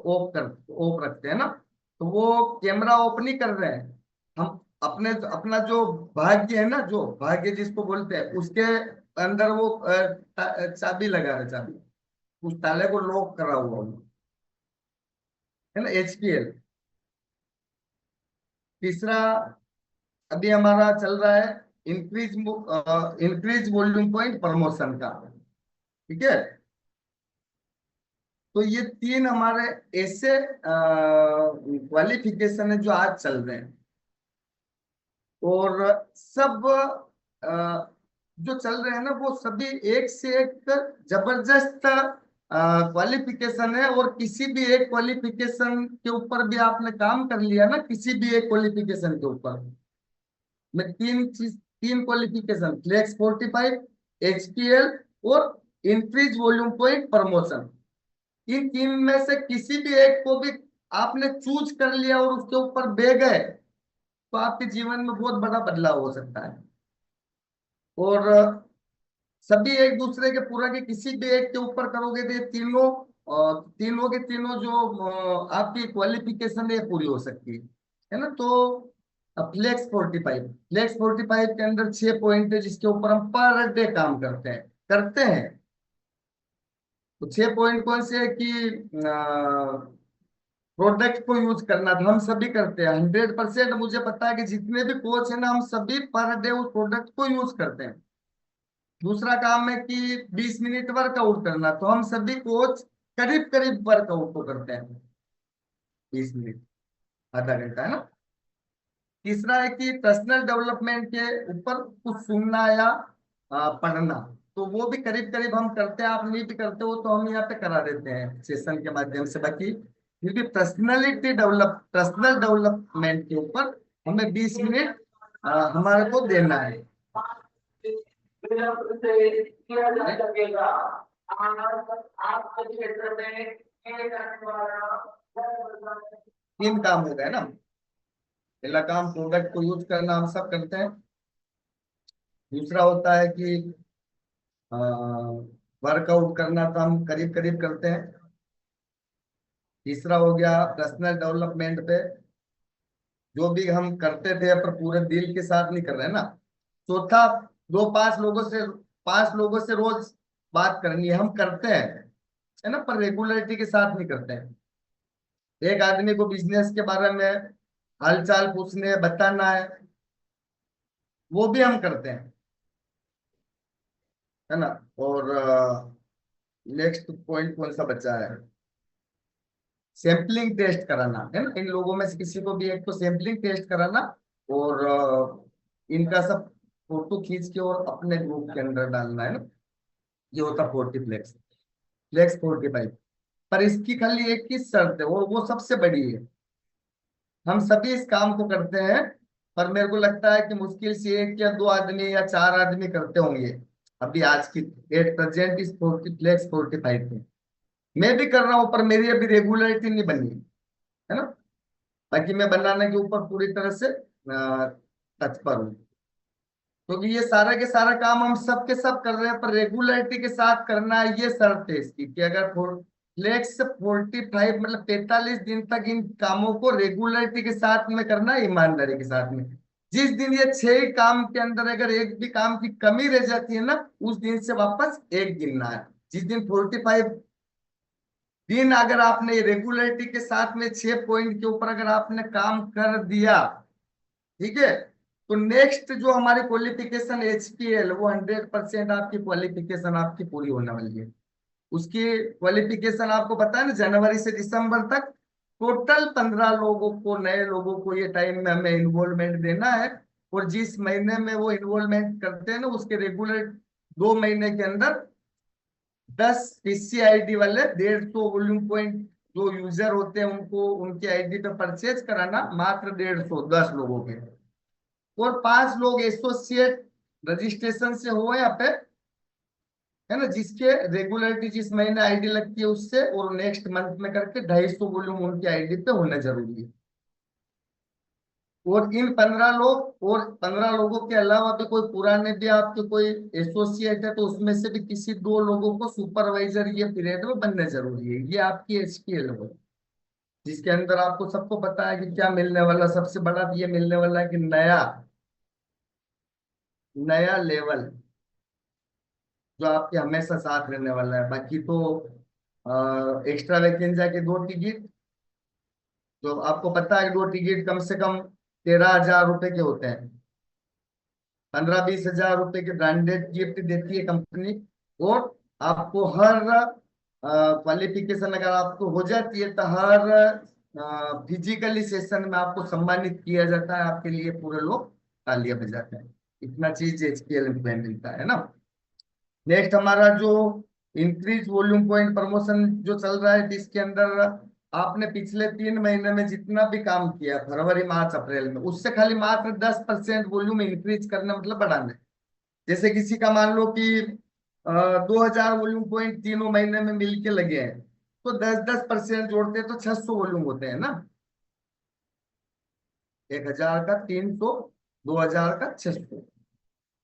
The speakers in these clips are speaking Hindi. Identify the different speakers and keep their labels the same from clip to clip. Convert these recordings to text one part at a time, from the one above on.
Speaker 1: ऑफ रखते हैं ना, तो वो कैमरा ऑफ नहीं कर रहे हैं हम। अपने अपना जो भाग्य है ना, जो भाग्य जिसको बोलते हैं, उसके अंदर वो चाबी लगा रहे, चाबी उस ताले को लॉक करा हुआ है ना, एचपीएल। तीसरा अभी हमारा चल रहा है increase increase volume point promotion का। ठीक है, तो ये तीन हमारे ऐसे क्वालिफिकेशन है जो आज चल रहे हैं। और सब जो चल रहे हैं ना, वो सभी एक से एक जबरदस्त क्वालिफिकेशन है। और किसी भी एक क्वालिफिकेशन के ऊपर भी आपने काम कर लिया ना, किसी भी एक क्वालिफिकेशन के ऊपर, मैं तीन क्वालिफिकेशन, फ्लेक्स 45, एचपीएल और इंक्रीज वॉल्यूम पॉइंट प्रमोशन, इन तीन में से किसी भी एक को भी आपने चूज कर लिया और उसके ऊपर बह गए, तो आपके जीवन में बहुत बड़ा बदलाव हो सकता है। और सभी एक दूसरे के पूरा के किसी भी एक के ऊपर करोगे तो ये तीनों तीनों के तीनों जो आपकी क्वालिफिकेशन है ये पूरी हो सकती है ना। तो फ्लेक्स 45 के अंदर 6 पॉइंट है जिसके ऊपर हम पर डे काम करते हैं। तो 6 पॉइंट कौन से है कि प्रोडक्ट को यूज करना, तो हम सभी करते हैं 100%। मुझे पता है कि जितने भी कोच है ना, हम सभी पर डे उस प्रोडक्ट को यूज करते हैं। दूसरा काम है कि 20 मिनट वर्कआउट करना, तो हम सभी कोच करीब करीब वर्कआउट को करते हैं 20 मिनट, आधा घंटा, है ना। तीसरा है कि पर्सनल डेवलपमेंट के ऊपर कुछ सुनना या पढ़ना, तो वो भी करीब करीब हम करते हैं। आप नहीं भी करते हो तो हम यहाँ पे करा देते हैं सेशन के माध्यम से। बाकी फिर भी पर्सनल डेवलपमेंट के ऊपर हमें 20 मिनट हमारे को देना है। किया जा सकेगा आपके क्षेत्र में किए जाने वाला। तीन काम हो गए ना। पहला काम प्रोडक्ट को यूज करना, हम सब करते हैं। दूसरा होता है कि वर्कआउट करना, तो हम करीब करीब करते हैं। तीसरा हो गया पर्सनल डेवलपमेंट पे, जो भी हम करते थे पर पूरे दिल के साथ नहीं कर रहे हैं ना। चौथा, दो पांच लोगों से रोज बात करनी है, हम करते हैं, है ना, पर रेगुलरिटी के साथ नहीं करते हैं। एक आदमी को बिजनेस के बारे में हालचाल पूछने बताना है, वो भी हम करते हैं, है ना। और नेक्स्ट पॉइंट कौन सा बचा है, सैंपलिंग टेस्ट कराना, है ना। इन लोगों में से किसी को भी एक को सैंपलिंग टेस्ट कराना, और इनका सब फोटो खींच के और अपने ग्रुप के अंदर डालना, है ना। ये होता 40 फ्लेक्स 45। पर इसकी खाली एक ही शर्त है, और वो सबसे बड़ी है। हम सभी इस काम को करते हैं, पर मेरे को लगता है कि मुश्किल से एक या दो आदमी या चार आदमी करते होंगे अभी आज की एट प्रेजेंट इस 40 फ्लेक्स 45 में। मैं भी कर रहा हूँ, पर मेरी अभी रेगुलरिटी नहीं बनी है ना। बाकी मैं बनाने के ऊपर पूरी तरह से तत्पर हूँ, क्योंकि ये सारा के सारा काम हम सब के सब कर रहे हैं, पर रेगुलरिटी के साथ करना है, ये शर्त है इसकी कि अगर फ्लेक्स 45 मतलब 45 दिन तक इन कामों को रेगुलरिटी के साथ में करना है, ईमानदारी के साथ में। जिस दिन ये 6 काम के अंदर अगर एक भी काम की कमी रह जाती है ना, उस दिन से वापस एक गिनना है। जिस दिन 45 दिन अगर आपने रेगुलरिटी के साथ में 6 पॉइंट के ऊपर अगर आपने काम कर दिया, ठीक है, तो नेक्स्ट जो हमारी क्वालिफिकेशन एचपीएल, वो 100% आपकी क्वालिफिकेशन आपकी पूरी होने वाली है। उसकी क्वालिफिकेशन आपको पता है ना, जनवरी से दिसंबर तक टोटल 15 लोगों को, नए लोगों को ये टाइम में हमें इन्वॉल्वमेंट देना है। और जिस महीने में वो इन्वॉल्वमेंट करते हैं ना, उसके रेगुलर 2 महीने के अंदर 10 पीसी आईडी वाले 150 वॉल्यूम पॉइंट जो यूजर होते हैं, उनको उनकी आईडी पे परचेज कराना, मात्र 150, 10 लोगों के। और 5 लोग एसोसिएट रजिस्ट्रेशन से हो यहाँ पे, है ना, जिसके रेगुलरिटी जिस महीने आईडी लगती है उससे, और नेक्स्ट मंथ में करके 250 वॉल्यूम उनकी आईडी पे होना जरूरी है। और इन 15 लोग और 15 लोगों के अलावा भी कोई पुराने भी आपके कोई एसोसिएट है, तो उसमें से भी किसी 2 लोगों को सुपरवाइजर ये पीरियड में बनना जरूरी है। ये आपकी एचपीएल है। जिसके अंदर आपको सबको पता है कि क्या मिलने वाला, सबसे बड़ा ये मिलने वाला है कि नया नया लेवल जो आपके हमेशा साथ रहने वाला है। बाकी तो एक्स्ट्रा वैकेंजा के 2 टिकट, जो आपको पता है 2 टिकट कम से कम 13,000 रुपए के होते हैं। 15-20 हजार रुपए के ब्रांडेड गिफ्ट देती है कंपनी। और आपको हर क्वालिफिकेशन अगर आपको हो जाती है तो हर फिजिकली सेशन में आपको सम्मानित किया जाता है। आपके लिए पूरे लोग तालियां बजाते हैं। इतना चीज एचपीएल में मिलता है ना। नेक्स्ट हमारा जो इंक्रीज वॉल्यूम पॉइंट प्रमोशन जो चल रहा है, जिसके अंदर आपने पिछले 3 महीने में जितना भी काम किया, फरवरी मार्च अप्रैल में, उससे खाली मात्र 10% वॉल्यूम इंक्रीज करना, मतलब बढ़ाना है। जैसे किसी का मान लो कि 2,000 वॉल्यूम पॉइंट 3 महीने में मिलके लगे हैं, तो 10-10% जोड़ते हैं तो 600 वॉल्यूम होते हैं ना। 1,000 का 300, 2,000 का 600,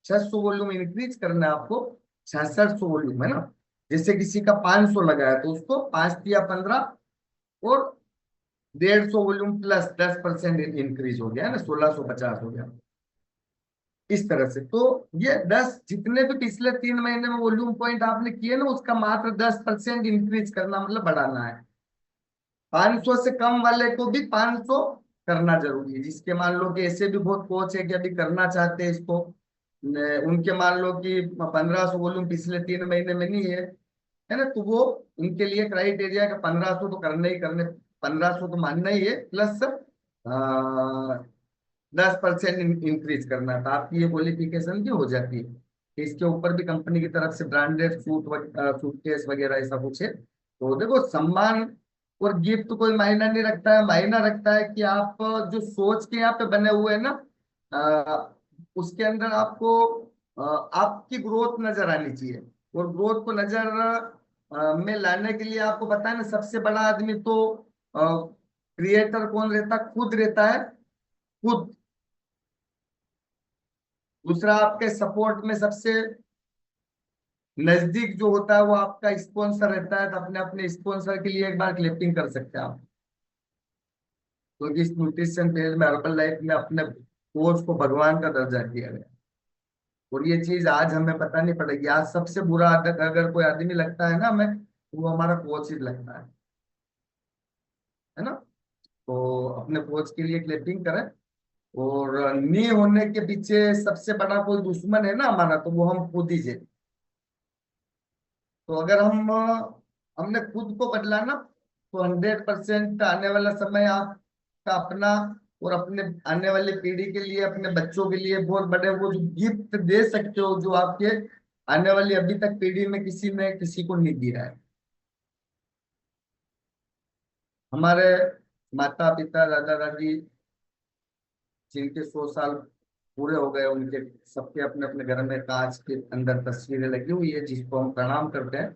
Speaker 1: 600 वॉल्यूम इंक्रीज करना है आपको। 6600 वॉल्यूम है ना। जैसे किसी का 500 लगा है तो उसको 5 या 15 और 150 वॉल्यूम प्लस 10% इंक्रीज हो गया है ना, 1650 हो गया। इस तरह से तो ये 10 जितने भी पिछले 3 महीने में वॉल्यूम पॉइंट आपने किए ना, उसका मात्र 10% इंक्रीज करना, मतलब बढ़ाना है। 500 से कम वाले को भी 500 करना जरूरी है। जिसके मान लो कि ऐसे भी बहुत कोच है कि अभी करना चाहते हैं इसको, उनके मान लो कि 1,500 वॉल्यूम पिछले 3 महीने में नहीं है ना, तो वो उनके लिए क्राइटेरिया का 1,500 तो करने ही करने, 1,500 तो मानना ही है, प्लस 10% इंक्रीज करना था। आपकी ये क्वालिफिकेशन भी हो जाती है। इसके ऊपर भी कंपनी की तरफ से ब्रांडेड सूटकेस वगैरह ऐसा कुछ है। तो देखो, सम्मान और गिफ्ट कोई मायना नहीं रखता है। मायना रखता है कि आप जो सोच के यहाँ पे बने हुए हैं ना, उसके अंदर आपको आपकी ग्रोथ नजर आनी चाहिए। और ग्रोथ को नजर में लाने के लिए आपको पता है ना, सबसे बड़ा आदमी तो क्रिएटर कौन रहता, खुद रहता है, खुद। दूसरा, आपके सपोर्ट में सबसे नजदीक जो होता है वो आपका स्पॉन्सर रहता है। तो अपने अपने स्पॉन्सर के लिए एक बार क्लिपिंग कर सकते हैं आप। क्योंकि इस न्यूट्रिशन फील्ड में, हर्बल लाइफ में, अपने कोच को भगवान का दर्जा दिया गया। और ये चीज आज हमें पता नहीं पड़ेगी। आज सबसे बुरा आदत अगर कोई आदमी लगता है ना हमें, तो वो हमारा कोच ही लगता है ना। तो अपने कोच के लिए क्लिपिंग करें। और नी होने के पीछे सबसे बड़ा कोई दुश्मन है ना हमारा, तो वो हम खुद ही है। तो अगर हमने खुद को बदला ना, तो 100% आने वाला समय आपका अपना और अपने आने वाली पीढ़ी के लिए, अपने बच्चों के लिए बहुत बड़े वो जो गिफ्ट दे सकते हो, जो आपके आने वाली अभी तक पीढ़ी में किसी ने किसी को नहीं दिया है। हमारे माता पिता, दादा दादी, जिनके 100 साल पूरे हो गए, उनके सबके अपने अपने घर में कांच के अंदर तस्वीरें लगी हुई है, जिसको हम प्रणाम करते हैं।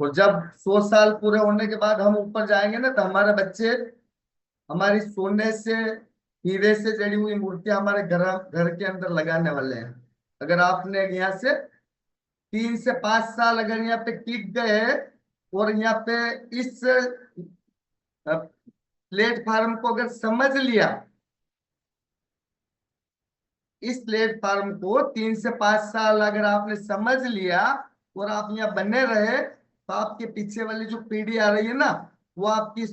Speaker 1: और जब 100 साल पूरे होने के बाद हम ऊपर जाएंगे ना, तो हमारे बच्चे हमारी सोने से, हीरे से जड़ी हुई मूर्तियां हमारे घर घर के अंदर लगाने वाले हैं। अगर आपने यहाँ से 3 से 5 साल अगर यहाँ पे टिक गए, और यहाँ पे इस प्लेटफार्म को अगर समझ लिया, इस प्लेटफॉर्म को 3 से 5 साल अगर आपने समझ लिया और आप यहाँ बने रहे, तो आपके पीछे वाली जो पीढ़ी आ रही है ना, वो आपकी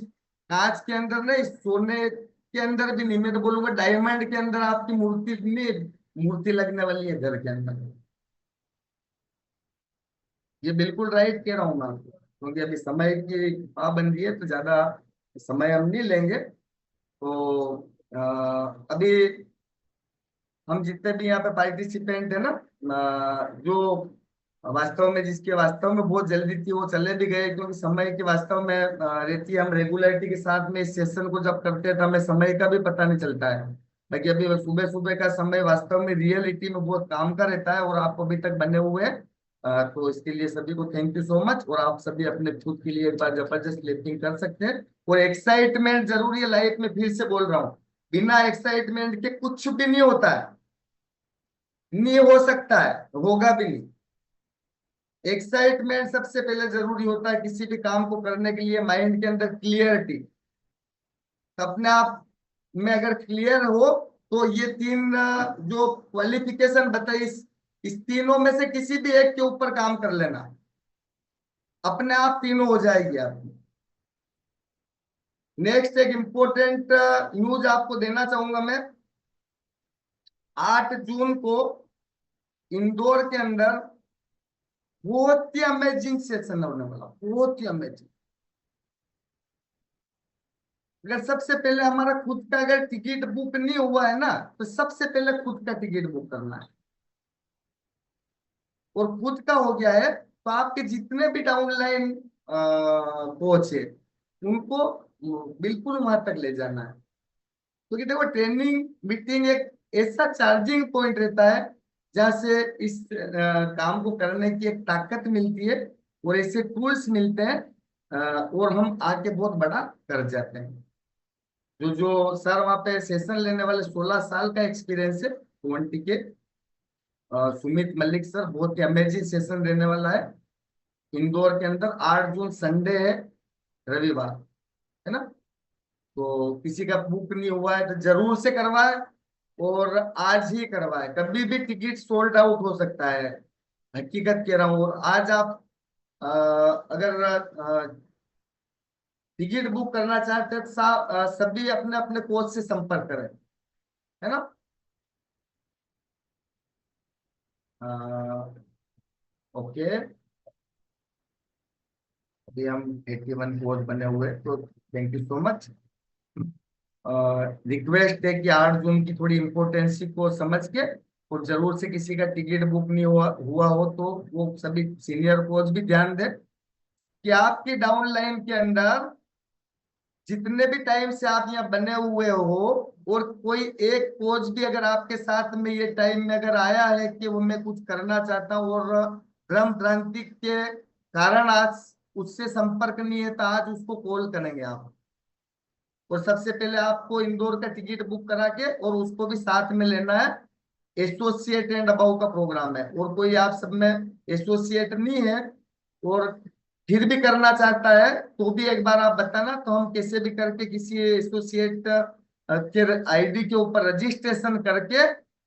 Speaker 1: कांच के अंदर नहीं, सोने के अंदर भी नहीं, मैं तो बोलूंगा डायमंड के अंदर आपकी मूर्ति नहीं, मूर्ति लगने वाली है घर के अंदर। ये बिल्कुल राइट कह रहा हूँ मैं आपको, क्योंकि अभी समय की पाबंदी है, तो ज्यादा समय हम नहीं लेंगे। तो अभी हम जितने भी यहाँ पे पार्टिसिपेंट है ना, जो वास्तव में, जिसके वास्तव में बहुत जल्दी थी, वो चले भी गए, क्योंकि समय की वास्तव में रहती है। हम रेगुलरिटी के साथ में इस सेशन को जब करते हैं तो हमें समय का भी पता नहीं चलता है। बाकी अभी सुबह सुबह का समय वास्तव में रियलिटी में बहुत काम का रहता है, और आप अभी तक बने हुए हैं। तो इसके लिए सभी को थैंक यू सो मच। और आप सभी अपने खुद के लिए एक बार जबरदस्त लिफ्टिंग कर सकते हैं। और एक्साइटमेंट जरूरी है लाइफ में, फिर से बोल रहा हूँ, बिना एक्साइटमेंट के कुछ भी नहीं होता है, नहीं हो सकता है, होगा भी नहीं। एक्साइटमेंट सबसे पहले जरूरी होता है किसी भी काम को करने के लिए। माइंड के अंदर क्लियरिटी, अपने आप में अगर क्लियर हो तो ये तीन जो क्वालिफिकेशन बताई, इस तीनों में से किसी भी एक के ऊपर काम कर लेना, अपने आप तीनों हो जाएगी आपकी। नेक्स्ट एक इम्पोर्टेंट न्यूज आपको देना चाहूंगा मैं। 8 जून को इंदौर के अंदर बहुत ही अमेजिंग सेशन होने वाला, बहुत ही अमेजिंग। अगर सबसे पहले हमारा खुद का अगर टिकट बुक नहीं हुआ है ना, तो सबसे पहले खुद का टिकट बुक करना है। और खुद का हो गया है तो आपके जितने भी डाउनलाइन कोच है उनको बिल्कुल वहां तक ले जाना है। क्योंकि देखो ट्रेनिंग मीटिंग एक ऐसा चार्जिंग पॉइंट रहता है जहाँ से इस काम को करने की एक ताकत मिलती है और ऐसे टूल्स मिलते हैं, और हम आगे बहुत बड़ा कर जाते हैं। जो जो सर वहाँ पे सेशन लेने वाले 16 साल का एक्सपीरियंस है 20 के, सुमित मलिक सर, बहुत ही अमेजिंग सेशन देने वाला है इंदौर के अंदर। 8 जून संडे है, रविवार है ना। तो किसी का बुक नहीं हुआ है तो जरूर से करवाए, और आज ही करवाए। कभी भी टिकट सोल्ड आउट हो सकता है, हकीकत कह रहा हूँ। और आज आप अगर टिकट बुक करना चाहते हैं तो सभी अपने अपने कोच से संपर्क करें, है ना। ओके, अभी हम 81 कोच बने हुए, तो thank you so much. Request है कि 8 जून की थोड़ी इम्पोर्टेंसी को समझ के, और जरूर से किसी का टिकट बुक नहीं हुआ हो तो वो सभी सीनियर कोच भी ध्यान दें कि आपकी डाउन लाइन के अंदर जितने भी टाइम से आप यहाँ बने हुए हो, और कोई एक कोच भी अगर आपके साथ में ये टाइम में अगर आया है कि वो मैं कुछ करना चाहता हूँ और भ्रम भ्रांति के कारण आज उससे संपर्क नहीं है, तो आज उसको कॉल करेंगे आप। और सबसे पहले आपको इंदौर का टिकट बुक करा के और उसको भी साथ में लेना है। एसोसिएट एंड अबाउ का प्रोग्राम है, और कोई आप सब में एसोसिएट नहीं है और फिर भी करना चाहता है तो भी एक बार आप बताना, तो हम कैसे भी करके किसी एसोसिएट के आईडी के ऊपर रजिस्ट्रेशन करके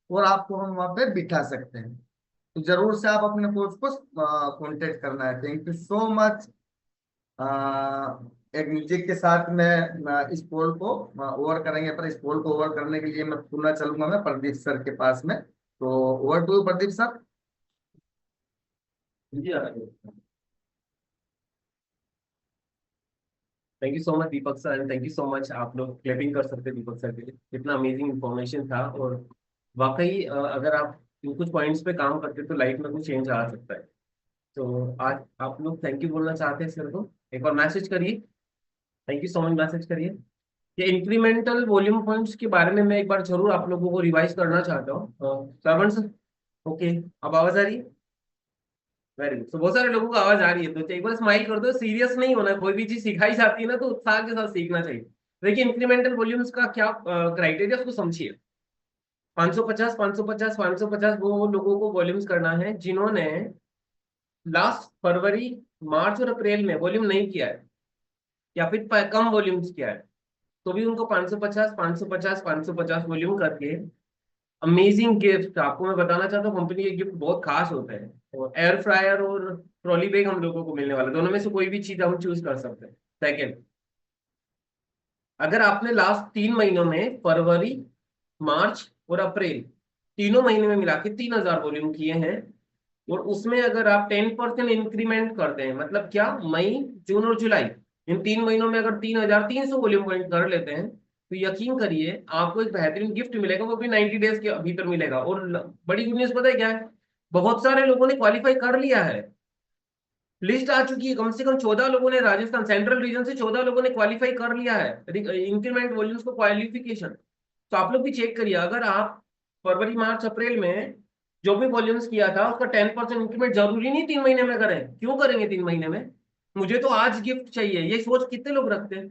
Speaker 1: और आपको हम वहां पे बिठा सकते हैं। तो जरूर से आप अपने कोच को कांटेक्ट करना है। Thank you so much. एक म्यूजिक के साथ में इस पोल को ओवर करेंगे, पर इस पोल को ओवर करने के लिए मैं पुनः चलूंगा मैं प्रदीप सर के पास में। तो ओवर टू प्रदीप सर।
Speaker 2: जी, thank you so much Deepak sir, and thank you so much. आप लोग क्लैपिंग कर सकते हैं दीपक सर के लिए, इतना अमेजिंग इन्फॉर्मेशन था। और वाकई अगर आप इन कुछ पॉइंट्स पे काम करते तो लाइफ में कुछ चेंज आ सकता है। तो आज आप लोग थैंक यू बोलना चाहते हैं सर को, एक बार मैसेज करिए, thank you so much message करिए। ये इंक्रीमेंटल वॉल्यूम पॉइंट्स के बारे में मैं एक बार जरूर आप लोगों को रिवाइज करना चाहता हूँ। श्रवण सर, ओके, अब आवाज आ रही है? Very good. तो बहुत सारे लोगों को आवाज आ रही है, तो एक बार स्माइल कर दो। सीरियस नहीं होना है, कोई भी चीज सिखाई जाती है ना तो उत्साह के साथ सीखना चाहिए। देखिए इंक्रीमेंटल वॉल्यूम्स का क्या क्राइटेरिया, उसको समझिए। 550 550 550 वो लोगों को वॉल्यूम्स करना है जिन्होंने लास्ट फरवरी, मार्च और अप्रैल में वॉल्यूम नहीं किया है, या फिर कम वॉल्यूम्स किया है, तो भी उनको 550 550 550 वॉल्यूम करके अमेजिंग गिफ्ट। आपको मैं बताना चाहता हूँ कंपनी के गिफ्ट बहुत खास होते हैं। और एयर फ्रायर और ट्रॉली बैग हम लोगों को मिलने वाला है, दोनों में से कोई भी चीज हम चूज कर सकते हैं। सेकेंड, अगर आपने लास्ट 3 महीनों में फरवरी, मार्च और अप्रैल तीनों महीने में मिला के 3000 वॉल्यूम किए हैं, और उसमें अगर आप 10% इंक्रीमेंट करते हैं, मतलब क्या, मई, जून और जुलाई, इन 3 महीनों में अगर 3300 वॉल्यूम पॉइंट कर लेते हैं, तो यकीन करिए आपको एक बेहतरीन गिफ्ट मिलेगा, वो भी 90 डेज के भीतर मिलेगा। और बड़ी गुड न्यूज पता है क्या है? बहुत सारे लोगों ने क्वालिफाई कर लिया है, लिस्ट आ चुकी है। कम से कम 14 लोगों ने, राजस्थान सेंट्रल रीजन से 14 लोगों ने क्वालिफाई कर लिया है इंक्रीमेंट वॉल्यूम्स को, क्वालिफिकेशन। तो आप लोग भी चेक करिए, अगर आप फरवरी, मार्च, अप्रैल में जो भी वॉल्यूम्स किया था उसका 10% इंक्रीमेंट, जरूरी नहीं 3 महीने में करें। क्यों करेंगे 3 महीने में? मुझे तो आज गिफ्ट चाहिए, ये सोच कितने लोग रखते हैं।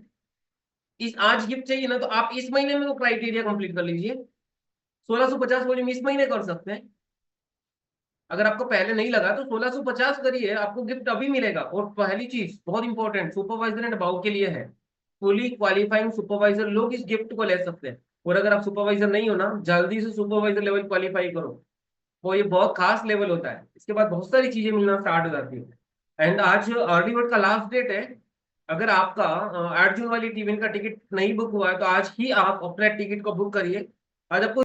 Speaker 2: इस आज गिफ्ट चाहिए ना, तो आप इस महीने में वो क्राइटेरिया कंप्लीट कर लीजिए। 1650 वॉल्यूम इस महीने कर सकते हैं। अगर आपको पहले नहीं लगा तो 1650 करिए, आपको गिफ्ट अभी मिलेगा। और पहली चीज बहुत इंपॉर्टेंट, सुपरवाइजर एंड अबाउ के लिए है। फुली क्वालिफाइंग सुपरवाइजर लोग इस गिफ्ट को ले सकते हैं। और अगर आप सुपरवाइजर नहीं हो ना, जल्दी से सुपरवाइजर लेवल क्वालिफाई करो, तो ये बहुत खास लेवल होता है। इसके बाद बहुत सारी चीजें मिलना स्टार्ट हो जाती है। एंड आज अर्ली बर्ड का लास्ट डेट है। अगर आपका 8 जून वाली इवेंट का टिकट नहीं बुक हुआ है तो आज ही आप अपना टिकट को बुक करिए। आज आपको